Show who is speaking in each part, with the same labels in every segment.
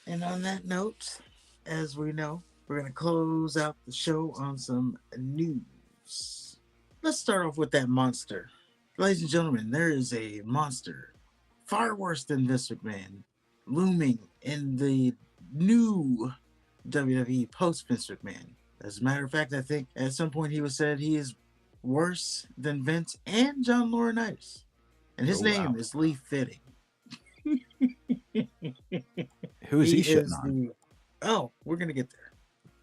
Speaker 1: And on that note, as we know, we're going to close out the show on some news. Let's start off with that monster. Ladies and gentlemen, there is a monster far worse than Vince McMahon looming in the new WWE post Vince McMahon. As a matter of fact, I think at some point he was said he is worse than Vince and John Laurinaitis. And his
Speaker 2: Oh wow.
Speaker 1: name is Lee Fitting.
Speaker 2: Who is
Speaker 1: He
Speaker 2: he shitting
Speaker 1: is
Speaker 2: on?
Speaker 1: the. Oh, we're going to get there.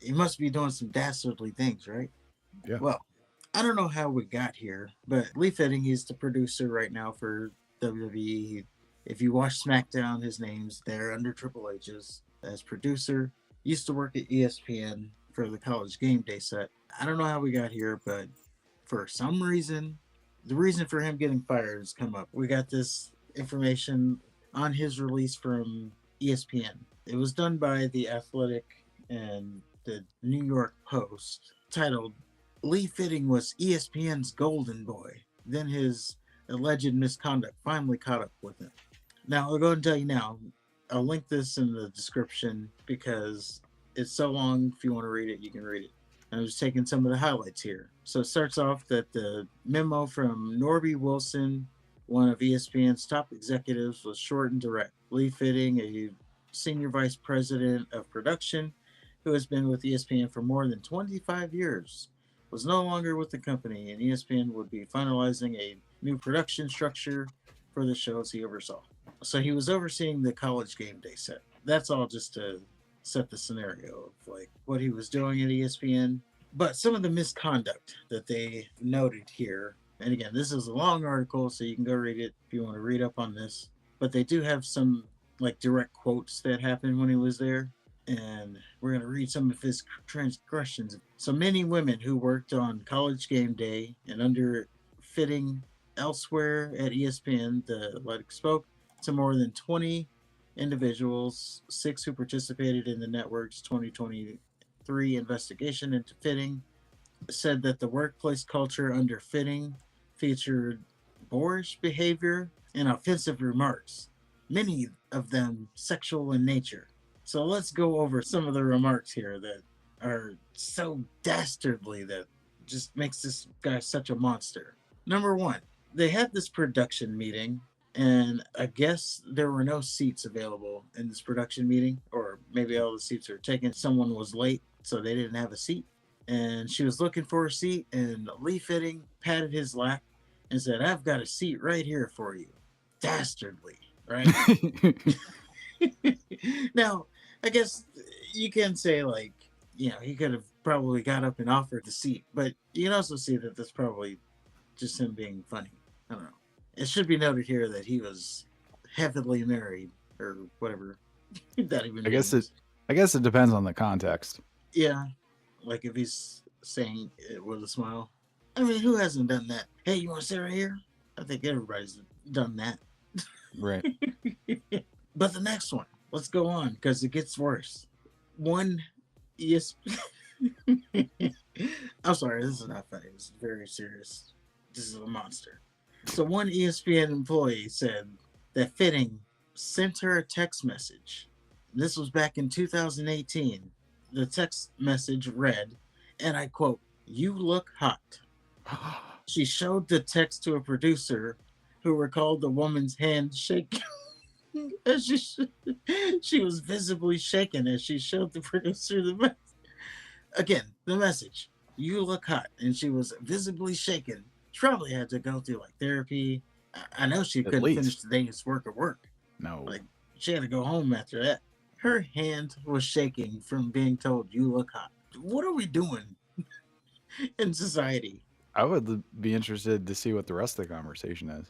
Speaker 1: He must be doing some dastardly things, right?
Speaker 2: Yeah.
Speaker 1: Well, I don't know how we got here, but Lee Fitting, he's the producer right now for WWE. If you watch SmackDown, his name's there under Triple H's as producer. Used to work at ESPN for the College Game Day set. I don't know how we got here, but for some reason, the reason for him getting fired has come up. We got this information on his release from ESPN. It was done by The Athletic and the New York Post, titled Lee Fitting was ESPN's golden boy. Then his alleged misconduct finally caught up with him. Now, I'll go ahead and tell you now, I'll link this in the description because it's so long. If you want to read it, you can read it. I'm just taking some of the highlights here. So it starts off that the memo from Norby Wilson, one of ESPN's top executives, was short and direct. Lee Fitting, a senior vice president of production who has been with ESPN for more than 25 years, was no longer with the company, and ESPN would be finalizing a new production structure for the shows he oversaw. So he was overseeing the College Game Day set. That's all just to set the scenario of like what he was doing at ESPN. But some of the misconduct that they noted here, and again, this is a long article, so you can go read it if you want to read up on this. But they do have some like direct quotes that happened when he was there, and we're going to read some of his transgressions. So many women who worked on College Game Day and under Fitting elsewhere at ESPN, the Athletic spoke to more than 20 individuals, six who participated in the network's 2023 investigation into Fitting, said that the workplace culture under Fitting featured boorish behavior and offensive remarks, many of them sexual in nature. So let's go over some of the remarks here that are so dastardly that just makes this guy such a monster. Number one, they had this production meeting, and I guess there were no seats available in this production meeting, or maybe all the seats were taken. Someone was late, so they didn't have a seat. And she was looking for a seat, and Lee Fitting patted his lap and said, "I've got a seat right here for you." Dastardly, right? Now, I guess you can say, like, he could have probably got up and offered the seat, but you can also see that that's probably just him being funny. I don't know. It should be noted here that he was heavily married, or whatever that even
Speaker 2: I guess it
Speaker 1: means.
Speaker 2: I guess it depends on the context.
Speaker 1: Yeah, like if he's saying it with a smile. I mean, who hasn't done that? Hey, you want to sit right here? I think everybody's done that.
Speaker 2: Right.
Speaker 1: But the next one, let's go on because it gets worse. One ES. I'm sorry, this is not funny. This is very serious. This is a monster. So one ESPN employee said that Fitting sent her a text message. This was back in 2018. The text message read, and I quote, "You look hot." She showed the text to a producer who recalled the woman's hand shaking. as she was visibly shaken as she showed the producer the message. Again, the message, "You look hot," and she was visibly shaken. She probably had to go through like therapy. I know she
Speaker 2: At
Speaker 1: couldn't finish
Speaker 2: least.
Speaker 1: the day's work at work.
Speaker 2: No.
Speaker 1: Like, she had to go home after that. Her hand was shaking from being told, "You look hot." What are we doing in society?
Speaker 2: I would be interested to see what the rest of the conversation is.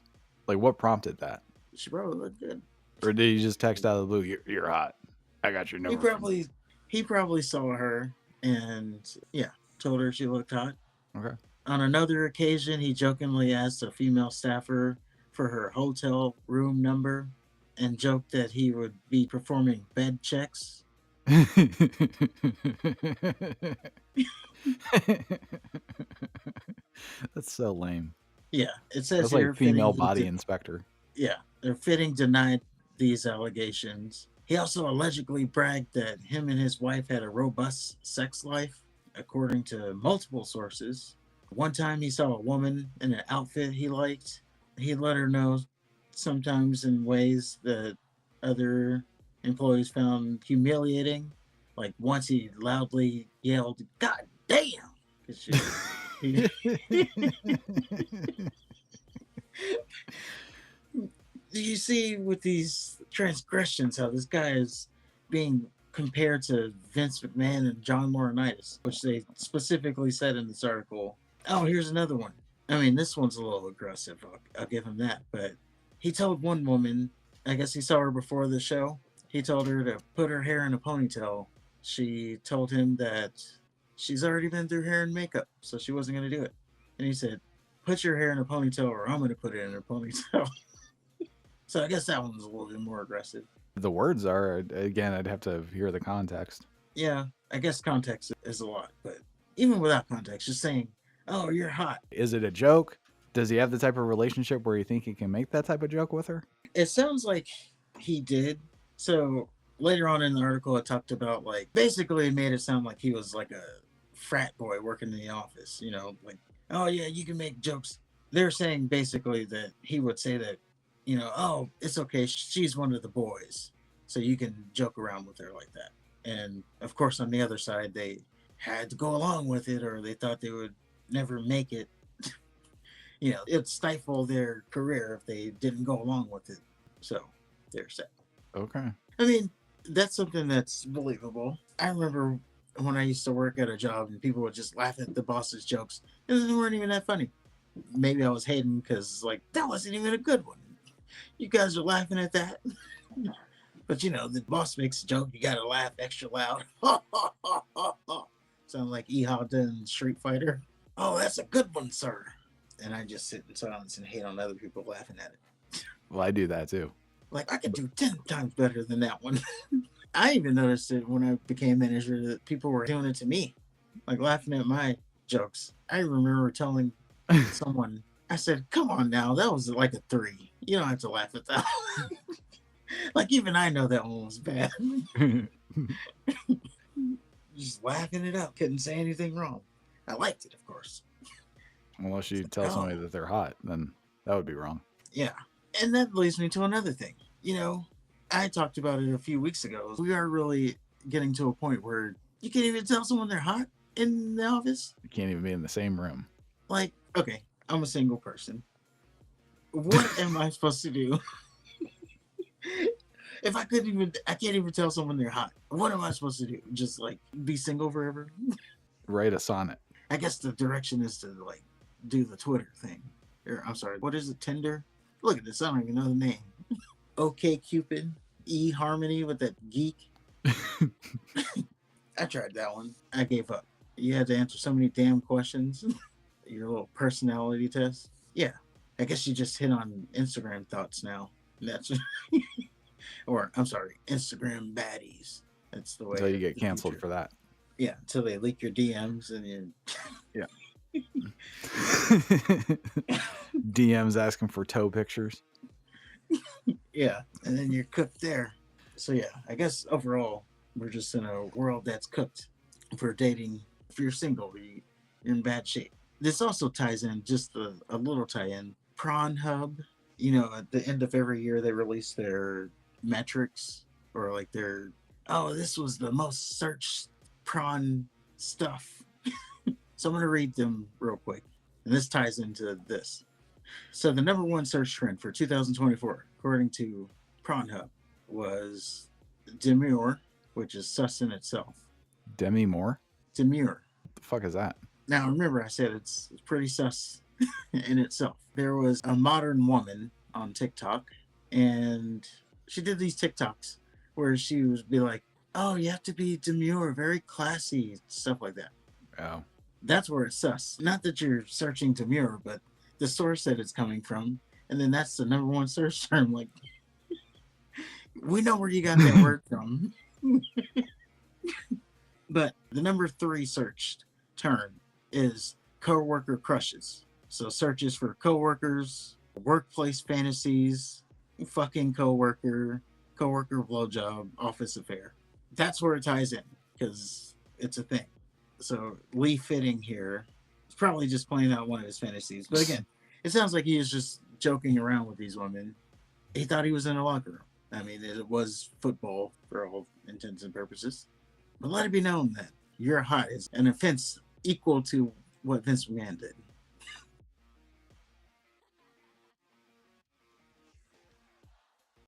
Speaker 2: Like, what prompted that?
Speaker 1: She probably looked good.
Speaker 2: Or did you just text out of the blue, you're hot? I got your
Speaker 1: He
Speaker 2: number from.
Speaker 1: probably he probably saw her and yeah, told her she looked hot.
Speaker 2: Okay.
Speaker 1: On another occasion, he jokingly asked a female staffer for her hotel room number and joked that he would be performing bed checks.
Speaker 2: That's so lame.
Speaker 1: Yeah, it says
Speaker 2: That's
Speaker 1: here
Speaker 2: like female
Speaker 1: Fitting.
Speaker 2: body inspector.
Speaker 1: Yeah, Fitting denied these allegations. He also allegedly bragged that him and his wife had a robust sex life, according to multiple sources. One time he saw a woman in an outfit he liked. He let her know sometimes in ways that other employees found humiliating. Like once he loudly yelled, "God damn!" Because he, you see with these transgressions how this guy is being compared to Vince McMahon and John Laurinaitis, which they specifically said in this article. Oh, here's another one. I mean, this one's a little aggressive. I'll give him that. But he told one woman, I guess he saw her before the show, he told her to put her hair in a ponytail. She told him that she's already been through hair and makeup, so she wasn't going to do it. And he said, put your hair in a ponytail or I'm going to put it in a ponytail. So I guess that one's a little bit more aggressive.
Speaker 2: The words are, again, I'd have to hear the context.
Speaker 1: Yeah, I guess context is a lot, but even without context, just saying, "Oh, you're hot."
Speaker 2: Is it a joke? Does he have the type of relationship where you think he can make that type of joke with her?
Speaker 1: It sounds like he did. So later on in the article, it talked about like basically it made it sound like he was like a frat boy working in the office. You know, like, "Oh yeah, you can make jokes." They're saying basically that he would say that, "Oh, it's okay. She's one of the boys, so you can joke around with her like that." And of course, on the other side, they had to go along with it, or they thought they would never make it. It'd stifle their career if they didn't go along with it. So there's that.
Speaker 2: Okay.
Speaker 1: I mean, that's something that's believable. I remember when I used to work at a job and people would just laugh at the boss's jokes, and they weren't even that funny. Maybe I was hating because, like, that wasn't even a good one. You guys are laughing at that. But the boss makes a joke, you gotta laugh extra loud. Sound like Ehada in Street Fighter. "Oh, that's a good one, sir." And I just sit in silence and hate on other people laughing at it.
Speaker 2: Well, I do that too.
Speaker 1: Like, I could do 10 times better than that one. I even noticed it when I became manager that people were doing it to me, like laughing at my jokes. I remember telling someone, I said, "Come on now, that was like a 3. You don't have to laugh at that." Like, even I know that one was bad. Just laughing it up. Couldn't say anything wrong. I liked it, of course.
Speaker 2: Unless you tell somebody that they're hot, then that would be wrong.
Speaker 1: Yeah. And that leads me to another thing. I talked about it a few weeks ago. We are really getting to a point where you can't even tell someone they're hot in the office.
Speaker 2: You can't even be in the same room.
Speaker 1: Like, okay, I'm a single person. What am I supposed to do? If I can't even tell someone they're hot. What am I supposed to do? Just like be single forever?
Speaker 2: Write a sonnet.
Speaker 1: I guess the direction is to like do the Twitter thing. Or I'm sorry, what is it? Tinder? Look at this. I don't even know the name. OK Cupid, eHarmony with that geek. I tried that one. I gave up. You had to answer so many damn questions. Your little personality test. Yeah. I guess you just hit on Instagram thoughts now. That's or I'm sorry, Instagram baddies. That's the way.
Speaker 2: Until you get canceled for that.
Speaker 1: Yeah, until they leak your DMs and you.
Speaker 2: Yeah. DMs asking for toe pictures.
Speaker 1: Yeah, and then you're cooked there. So yeah, I guess overall we're just in a world that's cooked for dating. If you're single, you're in bad shape. This also ties in just a little tie-in. Prawn Hub. At the end of every year they release their metrics or like their this was the most searched prawn stuff. So I'm going to read them real quick. And this ties into this. So the number one search trend for 2024, according to Prawn Hub, was demure, which is sus in itself.
Speaker 2: Demi Moore?
Speaker 1: Demure.
Speaker 2: What the fuck is that?
Speaker 1: Now, remember, I said it's pretty sus in itself. There was a modern woman on TikTok, and she did these TikToks where she would be like, "Oh, you have to be demure, very classy," stuff like that.
Speaker 2: Oh.
Speaker 1: That's where it's sus. Not that you're searching demure, but the source that it's coming from, and then that's the number one search term. Like, we know where you got that word from. But the number 3 searched term is coworker crushes. So searches for coworkers, workplace fantasies, fucking coworker, coworker blowjob office affair. That's where it ties in because it's a thing. So Lee Fitting here is probably just playing out one of his fantasies. But again, it sounds like he is just joking around with these women. He thought he was in a locker room. I mean, it was football for all intents and purposes. But let it be known that you're hot is an offense equal to what Vince McMahon did.